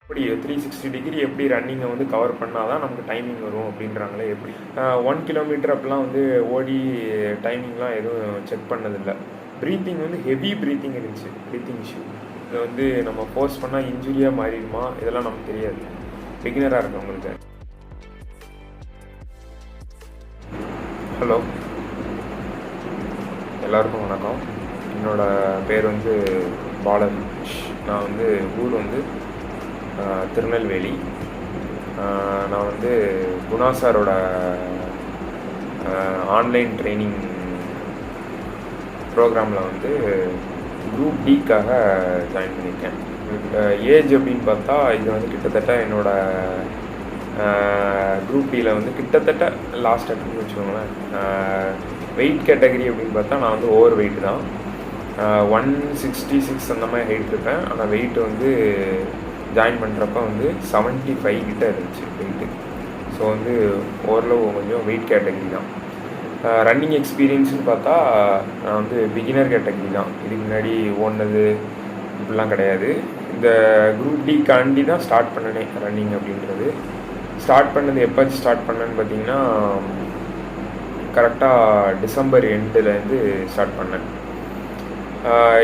எப்படி 360 டிகிரி எப்படி ரன்னிங்கை வந்து கவர் பண்ணால் தான் நமக்கு டைமிங் வரும் அப்படின்றாங்களே எப்படி 1 கிலோமீட்டர் அப்படிலாம் வந்து ஓடி டைமிங்லாம் எதுவும் செக் பண்ணதில்லை. ப்ரீத்திங் வந்து ஹெவி ப்ரீத்திங் இருந்துச்சு, ப்ரீத்திங் இஷ்யூ. இதை வந்து நம்ம ஃபோர்ஸ் பண்ணால் இன்ஜுரியாக மாறிடுமா இதெல்லாம் நமக்கு தெரியாது பிகினராக இருக்கவங்களுக்கு. ஹலோ, எல்லாருக்கும் வணக்கம். என்னோடய பேர் வந்து பாலன். நான் வந்து ஊர் வந்து திருநெல்வேலி. நான் வந்து குணா சாரோட ஆன்லைன் ட்ரைனிங் ப்ரோக்ராமில் வந்து குரூப் டிக்காக ஜாயின் பண்ணியிருக்கேன். ஏஜ் அப்படின்னு பார்த்தா இது வந்து கிட்டத்தட்ட என்னோடய குரூப் டியில் வந்து கிட்டத்தட்ட லாஸ்ட் அப்படின்னு வச்சுக்கோங்களேன். வெயிட் கேட்டகரி அப்படின்னு பார்த்தா நான் வந்து ஓவர் வெயிட் தான். 166 அந்த மாதிரி ஹைட் இருப்பேன். ஆனால் வெயிட் வந்து ஜாயின் பண்ணுறப்ப வந்து 75 கிட்ட இருந்துச்சு வெயிட்டு. ஸோ வந்து ஓரளவு கொஞ்சம் வெயிட் கேட்டகரி தான். ரன்னிங் எக்ஸ்பீரியன்ஸ்னு பார்த்தா நான் வந்து பிகினர் கேட்டகரி தான். இதுக்கு முன்னாடி ஓடினது இப்படிலாம் கிடையாது. இந்த குரூப் டிக்காண்டி தான் ஸ்டார்ட் பண்ணினேன் ரன்னிங் அப்படின்றது. ஸ்டார்ட் பண்ணது எப்போ ஸ்டார்ட் பண்ணேன்னு பார்த்தீங்கன்னா கரெக்டாக டிசம்பர் எண்டுலேருந்து ஸ்டார்ட் பண்ணேன்.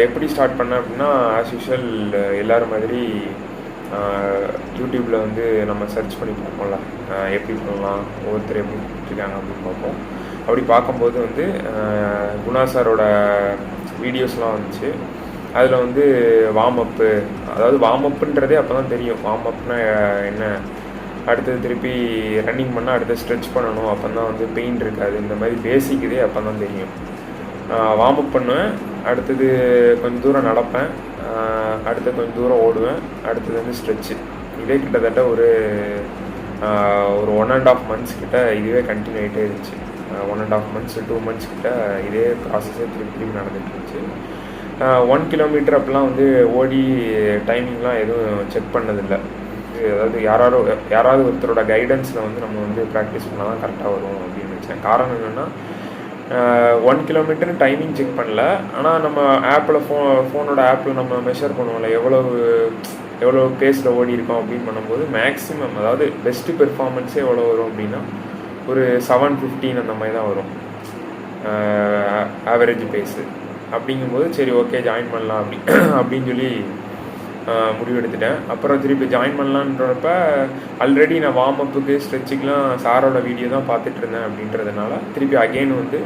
எப்படி ஸ்டார்ட் பண்ணேன் அப்படின்னா ஆஸ் யூஷுவல் எல்லோரும் மாதிரி யூடியூப்பில் வந்து நம்ம சர்ச் பண்ணி பார்ப்போம்ல, எப்படி பண்ணலாம், ஒவ்வொருத்தர் எப்படி இருக்காங்க அப்படின்னு பார்ப்போம். அப்படி பார்க்கும்போது வந்து குணா சாரோட வீடியோஸ்லாம் வந்துச்சு. அதில் வந்து வார்ம் அப்பு, அதாவது வார்ம் அப்புன்றதே அப்போ தான் தெரியும். வார்ம் அப்னா என்ன, அடுத்தது திருப்பி ரன்னிங் பண்ணால் அடுத்து ஸ்ட்ரெச் பண்ணணும், அப்போ தான் வந்து பெயின் இருக்காது, இந்த மாதிரி பேசிக் இதே அப்போ தான் தெரியும். வார்ம் அப் பண்ணுவேன், அடுத்தது கொஞ்சம் தூரம் நடப்பேன், அடுத்து கொஞ்சம் தூரம் ஓடுவேன், அடுத்தது வந்து ஸ்ட்ரெச்சு. இதே கிட்டத்தட்ட ஒரு 1.5 months கிட்ட இதுவே கண்டினியூ ஆகிட்டே இருந்துச்சு. 1.5 months 2 months கிட்ட இதே ப்ராசஸே திருப்பி நடந்துட்டு இருந்துச்சு. 1 கிலோமீட்டர் அப்படிலாம் வந்து ஓடி டைமிங்லாம் எதுவும் செக் பண்ணதில்லை. அதாவது யாராவது ஒருத்தரோட கைடன்ஸில் வந்து நம்ம வந்து ப்ராக்டிஸ் பண்ணால் தான் கரெக்டாக வரும் அப்படின்னு வச்சேன். காரணம் என்னென்னா 1 கிலோமீட்டர் டைமிங் செக் பண்ணல. ஆனால் நம்ம ஆப்பில் ஃபோனோட ஆப்பில் நம்ம மெஷர் பண்ணுவோம்ல, எவ்வளோ பேஸில் ஓடி இருக்கோம் அப்படின்னு பண்ணும்போது மேக்ஸிமம், அதாவது பெஸ்ட்டு பெர்ஃபார்மன்ஸே எவ்வளோ வரும் அப்படின்னா ஒரு 7:15 அந்த மாதிரி தான் வரும் ஆவரேஜ் பேஸு. அப்படிங்கும்போது சரி ஓகே ஜாயின் பண்ணலாம் அப்படின்னு சொல்லி முடிவெடுத்துட்டேன். அப்புறம் திருப்பி ஜாயின் பண்ணலான்றப்ப ஆல்ரெடி நான் வார்ம் அப்புக்கு ஸ்ட்ரெச்சுக்கெலாம் சாரோட வீடியோ தான் பார்த்துட்டு இருந்தேன். அப்படின்றதுனால திருப்பி அகெயின் வந்து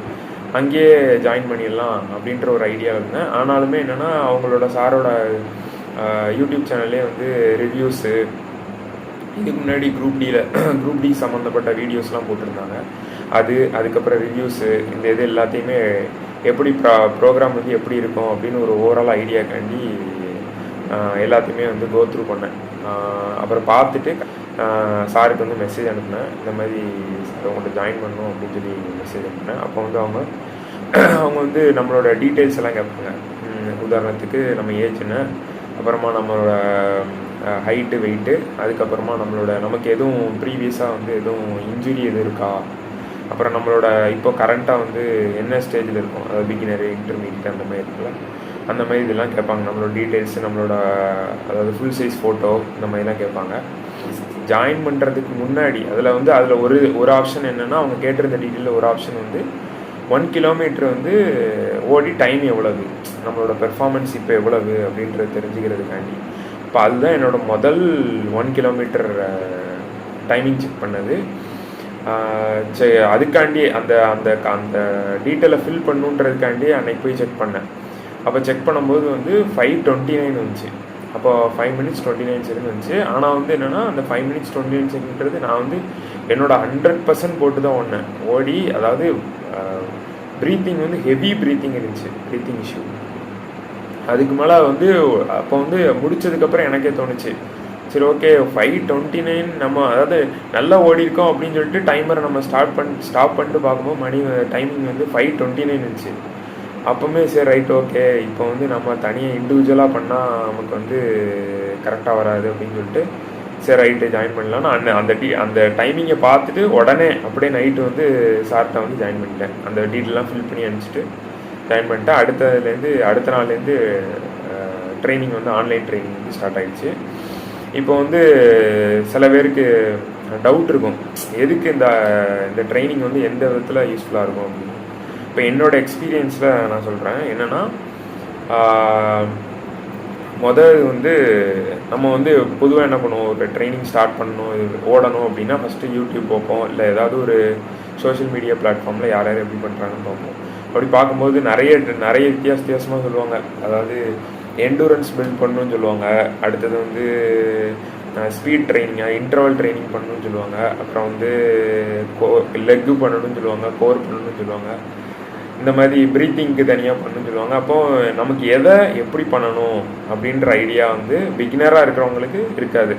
அங்கேயே ஜாயின் பண்ணிடலாம் அப்படின்ற ஒரு ஐடியா இருந்தேன். ஆனாலுமே என்னென்னா அவங்களோட சாரோட யூடியூப் சேனல்லே வந்து ரிவ்யூஸு, இதுக்கு முன்னாடி குரூப் டி சம்மந்தப்பட்ட வீடியோஸ்லாம் போட்டிருந்தாங்க. அதுக்கப்புறம் ரிவ்யூஸு, இந்த இது எல்லாத்தையுமே எப்படி ப்ரோக்ராம் வந்து எப்படி இருக்கும் அப்படின்னு ஒரு ஓவரால் ஐடியாக்காண்டி எல்லாத்தையுமே வந்து கோ த்ரூ பண்ணேன். அப்புறம் பார்த்துட்டு சாருக்கு வந்து மெசேஜ் அனுப்பினேன், இந்த மாதிரி சார் உங்கள்கிட்ட ஜாயின் பண்ணணும் அப்படின்னு சொல்லி மெசேஜ் அனுப்பினேன். அப்போ வந்து அவங்க வந்து நம்மளோட டீட்டெயில்ஸ் எல்லாம் கேட்பாங்க. உதாரணத்துக்கு நம்ம ஏஜ் என்ன, அப்புறமா நம்மளோட ஹைட்டு வெயிட்டு, அதுக்கப்புறமா நமக்கு எதுவும் ப்ரீவியஸாக வந்து எதுவும் இன்ஜுரி எதுவும் இருக்கா, அப்புறம் நம்மளோட இப்போ கரண்ட்டாக வந்து என்ன ஸ்டேஜில் இருக்கும், அதாவது பிகினரு, இன்டர்மீடியட் அந்த மாதிரி இருக்குல்ல, அந்த மாதிரி இதெல்லாம் கேட்பாங்க. நம்மளோட டீட்டெயில்ஸு, அதாவது ஃபுல் சைஸ் ஃபோட்டோ, இந்த மாதிரிலாம் கேட்பாங்க. ஜாயின் பண்ணுறதுக்கு முன்னாடி அதில் ஒரு ஆப்ஷன் என்னென்னா, அவங்க கேட்டிருந்த டீட்டெயிலில் ஒரு ஆப்ஷன் வந்து 1 கிலோமீட்டர் வந்து ஓடி டைம் எவ்வளவு, நம்மளோட பெர்ஃபார்மன்ஸ் இப்போ எவ்வளவு அப்படின்றது தெரிஞ்சுக்கிறதுக்காண்டி. இப்போ அதுதான் என்னோடய முதல் 1 கிலோமீட்டர் டைமிங் செக் பண்ணது. அதுக்காண்டி அந்த அந்த அந்த டீட்டெயிலை ஃபில் பண்ணுன்றதுக்காண்டி அன்னைக்கு போய் செக் பண்ணேன். அப்போ செக் பண்ணும்போது வந்து 5:29 வந்துச்சு. அப்போ 5 minutes 29 seconds வந்துச்சு. ஆனால் வந்து என்னென்னா அந்த 5 minutes 29 secondன்றது நான் வந்து என்னோடய 100% போட்டு தான் ஓடி, அதாவது ப்ரீத்திங் வந்து ஹெவி ப்ரீத்திங் இருந்துச்சு, ப்ரீத்திங் இஷ்யூ. அதுக்கு மேலே வந்து அப்போ வந்து முடித்ததுக்கப்புறம் எனக்கே தோணுச்சு, சரி ஓகே 5:29 நம்ம அதாவது நல்லா ஓடிருக்கோம் அப்படின்னு சொல்லிட்டு டைமரை நம்ம ஸ்டாப் பண்ணிட்டு பார்க்கும்போது டைமிங் வந்து 5:29 இருந்துச்சு. அப்போவுமே சரி ரைட் ஓகே, இப்போ வந்து நம்ம தனியாக இண்டிவிஜுவலாக பண்ணால் நமக்கு வந்து கரெக்டாக வராது அப்படின்னு சொல்லிட்டு சரி ரைட்டு ஜாயின் பண்ணலான்னு அந்த டைமிங்கை பார்த்துட்டு உடனே அப்படியே நைட்டு வந்து சார்கிட்ட வந்து ஜாயின் பண்ணிட்டேன். அந்த டீட்டெயிலாம் ஃபில் பண்ணி அனுப்பிச்சிட்டு ஜாயின் பண்ணிட்டேன். அடுத்த நாள்லேருந்து ட்ரைனிங் வந்து ஆன்லைன் ட்ரைனிங் வந்து ஸ்டார்ட் ஆகிடுச்சு. இப்போ வந்து சில பேருக்கு டவுட் இருக்கும், எதுக்கு இந்த இந்த ட்ரைனிங் வந்து எந்த விதத்தில் யூஸ்ஃபுல்லாக இருக்கும் அப்படின்னு. இப்போ என்னோடய எக்ஸ்பீரியன்ஸில் நான் சொல்கிறேன் என்னென்னா, முதல் வந்து நம்ம வந்து பொதுவாக என்ன பண்ணுவோம், ஒரு ட்ரைனிங் ஸ்டார்ட் பண்ணணும், ஓடணும் அப்படின்னா ஃபஸ்ட்டு யூடியூப் பார்ப்போம், இல்லை ஏதாவது ஒரு சோஷியல் மீடியா பிளாட்ஃபார்மில் யார் யார் எப்படி பண்ணுறாங்கன்னு பார்ப்போம். அப்படி பார்க்கும்போது நிறைய வித்தியாசமாக சொல்லுவாங்க. அதாவது எண்டூரன்ஸ் பில்ட் பண்ணணும்னு சொல்லுவாங்க, அடுத்தது வந்து ஸ்பீட் ட்ரைனிங்காக இன்டர்வல் ட்ரைனிங் பண்ணணும்னு சொல்லுவாங்க, அப்புறம் வந்து லெக்கு பண்ணணும்னு சொல்லுவாங்க, கோர் பண்ணணும்னு சொல்லுவாங்க, இந்த மாதிரி ப்ரீத்திங்க்கு தனியாக பண்ணணும்னு சொல்லுவாங்க. அப்போது நமக்கு எதை எப்படி பண்ணணும் அப்படின்ற ஐடியா வந்து பிகினராக இருக்கிறவங்களுக்கு இருக்காது.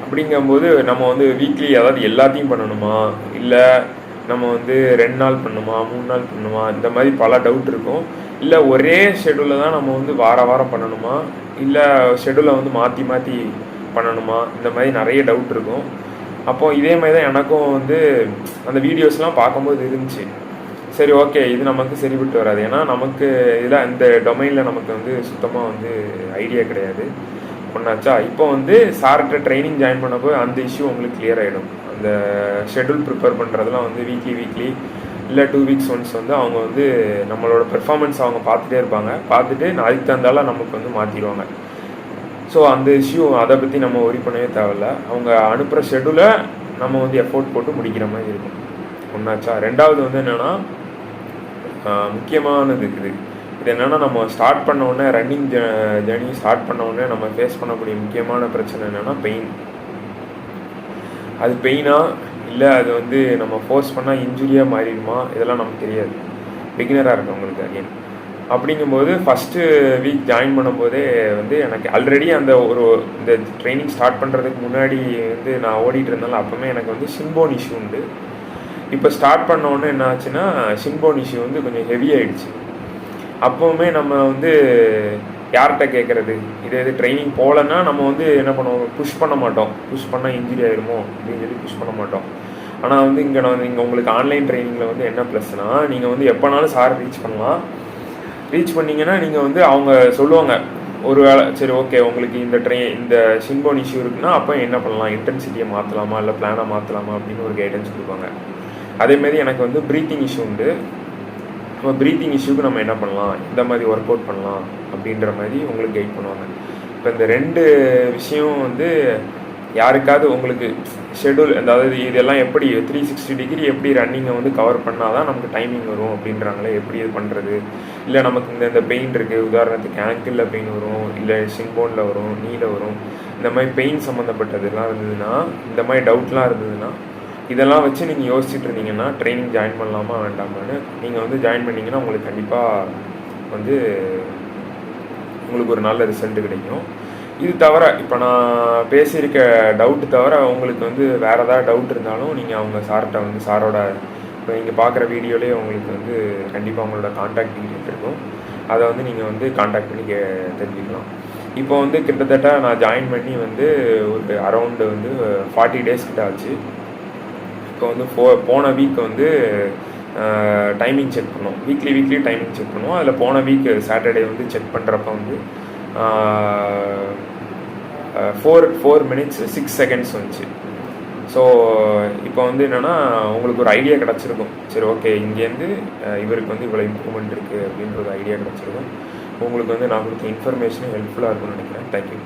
அப்படிங்கும்போது நம்ம வந்து வீக்லி அதாவது எல்லாத்தையும் பண்ணணுமா, இல்லை நம்ம வந்து 2 நாள் பண்ணணுமா, 3 நாள் பண்ணணுமா, இந்த மாதிரி பல டவுட் இருக்கும். இல்லை ஒரே ஷெடியூலில் தான் நம்ம வந்து வாரம் பண்ணணுமா, இல்லை ஷெடியூலை வந்து மாற்றி பண்ணணுமா, இந்த மாதிரி நிறைய டவுட் இருக்கும். அப்போது இதே மாதிரி தான் எனக்கும் வந்து அந்த வீடியோஸ்லாம் பார்க்கும்போது இருந்துச்சு. சரி, ஓகே, இது நமக்கு சரிபட்டு வராது, ஏன்னா நமக்கு இதில் இந்த டொமைனில் நமக்கு வந்து சுத்தமாக வந்து ஐடியா கிடையாது ஒன்றாச்சா. இப்போ வந்து சார்கிட்ட ட்ரைனிங் ஜாயின் பண்ணப்போ அந்த இஷ்யூ உங்களுக்கு கிளியர் ஆகிடும். அந்த ஷெடியூல் ப்ரிப்பேர் பண்ணுறதுலாம் வந்து வீக்லி இல்லை 2 வீக்ஸ் ஒன்ஸ் வந்து அவங்க வந்து நம்மளோட பெர்ஃபார்மன்ஸ் அவங்க பார்த்துட்டே இருப்பாங்க. பார்த்துட்டு அதுக்கு தந்தாலும் நமக்கு வந்து மாற்றிடுவாங்க. ஸோ அந்த இஷ்யூ அதை பற்றி நம்ம ஒரி பண்ணவே தேவையில்ல. அவங்க அனுப்புகிற ஷெடியூலை நம்ம வந்து எஃபோர்ட் போட்டு முடிக்கிற மாதிரி இருக்கும் ஒன்றாச்சா. ரெண்டாவது வந்து என்னென்னா, முக்கியமானது இருக்குது. இது என்னென்னா, நம்ம ஸ்டார்ட் பண்ண உடனே ரன்னிங் ஜேர்னி ஸ்டார்ட் பண்ண உடனே நம்ம ஃபேஸ் பண்ணக்கூடிய முக்கியமான பிரச்சனை என்னென்னா பெயின். அது பெயினா இல்லை அது வந்து நம்ம ஃபோர்ஸ் பண்ணால் இன்ஜுரியாக மாறிடுமா, இதெல்லாம் நமக்கு தெரியாது பிகினராக இருக்கவங்களுக்கு. அகெயின் அப்படிங்கும்போது ஃபஸ்ட்டு வீக் ஜாயின் பண்ணும்போதே வந்து எனக்கு ஆல்ரெடி அந்த இந்த ட்ரைனிங் ஸ்டார்ட் பண்ணுறதுக்கு முன்னாடி வந்து நான் ஓடிட்டு இருந்தாலும் அப்போவுமே எனக்கு வந்து ஷின்போன் இஷ்யூ உண்டு. இப்போ ஸ்டார்ட் பண்ண உடனே என்ன ஆச்சுன்னா, ஷின்போன் இஷ்யூ வந்து கொஞ்சம் ஹெவி ஆகிடுச்சு. அப்போவுமே நம்ம வந்து யார்கிட்ட கேட்குறது, இது ட்ரைனிங் போகலன்னா நம்ம வந்து என்ன பண்ணுவோம், புஷ் பண்ண மாட்டோம். புஷ் பண்ணால் இன்ஜுரி ஆகிருமோ அப்படின்னு சொல்லி புஷ் பண்ண மாட்டோம். ஆனால் வந்து இங்கே உங்களுக்கு ஆன்லைன் ட்ரைனிங்கில் வந்து என்ன ப்ளஸ்னால், நீங்கள் வந்து எப்போனாலும் சார் ரீச் பண்ணலாம். ரீச் பண்ணிங்கன்னா நீங்கள் வந்து அவங்க சொல்லுவாங்க, ஒரு வேளை சரி ஓகே உங்களுக்கு இந்த ஷின்போன் இஷ்யூ இருக்குன்னா அப்போ என்ன பண்ணலாம், இன்டென்சிட்டியை மாற்றலாமா இல்லை பிளானாக மாற்றலாமா அப்படின்னு ஒரு கைடன்ஸ் கொடுப்பாங்க. அதேமாரி எனக்கு வந்து ப்ரீத்திங் இஷ்யூ உண்டு. நம்ம ப்ரீத்திங் இஷ்யூக்கு நம்ம என்ன பண்ணலாம், இந்த மாதிரி ஒர்க் அவுட் பண்ணலாம் அப்படின்ற மாதிரி உங்களுக்கு கைட் பண்ணுவாங்க. இப்போ இந்த 2 விஷயம் வந்து யாருக்காவது உங்களுக்கு ஷெடியூல், அதாவது இதெல்லாம் எப்படி 360 டிகிரி எப்படி ரன்னிங்கை வந்து கவர் பண்ணால் தான் நமக்கு டைமிங் வரும் அப்படின்றாங்களே, எப்படி இது பண்ணுறது, இல்லை நமக்கு இந்த பெயின் இருக்குது, உதாரணத்துக்கு ஆங்கிளில் பெயின் வரும், இல்லை ஷின்போனில் வரும், நீல வரும், இந்த மாதிரி பெயின் சம்மந்தப்பட்டதுலாம் இருந்ததுன்னா, இந்த மாதிரி டவுட்லாம் இருந்ததுன்னா, இதெல்லாம் வச்சு நீங்கள் யோசிச்சுட்டு இருந்தீங்கன்னா ட்ரைனிங் ஜாயின் பண்ணலாமா வேண்டாமான்னு, நீங்கள் வந்து ஜாயின் பண்ணிங்கன்னா உங்களுக்கு கண்டிப்பாக வந்து உங்களுக்கு ஒரு நல்ல ரிசல்ட் கிடைக்கும். இது தவிர இப்போ நான் பேசியிருக்க டவுட்டு தவிர உங்களுக்கு வந்து வேறு ஏதாவது டவுட் இருந்தாலும் நீங்கள் அவங்க சார்கிட்ட வந்து சாரோட இப்போ நீங்கள் பார்க்குற வீடியோலேயே உங்களுக்கு வந்து கண்டிப்பாக அவங்களோட கான்டாக்ட் டீட்டெயில்ஸ் இருக்கும். அதை வந்து நீங்கள் வந்து கான்டாக்ட் பண்ணி தெரிஞ்சுக்கலாம். இப்போ வந்து கிட்டத்தட்ட நான் ஜாயின் பண்ணி வந்து ஒரு அரௌண்டு வந்து 40 டேஸ் கிட்ட ஆச்சு. இப்போ வந்து போன வீக் வந்து டைமிங் செக் பண்ணோம், வீக்லி டைமிங் செக் பண்ணுவோம். அதில் போன வீக் சாட்டர்டே வந்து செக் பண்ணுறப்ப வந்து 4 minutes 6 seconds வந்துச்சு. ஸோ இப்போ வந்து என்னென்னா உங்களுக்கு ஒரு ஐடியா கிடச்சிருக்கும், சரி ஓகே இங்கேருந்து இவருக்கு வந்து இவ்வளோ இம்ப்ரூவ்மெண்ட் இருக்குது அப்படின்ற ஒரு ஐடியா கிடச்சிருக்கும். உங்களுக்கு வந்து நான் கொடுத்த இன்ஃபர்மேஷனும் ஹெல்ப்ஃபுல்லாக இருக்கும்னு நினைக்கிறேன். தேங்க்யூ.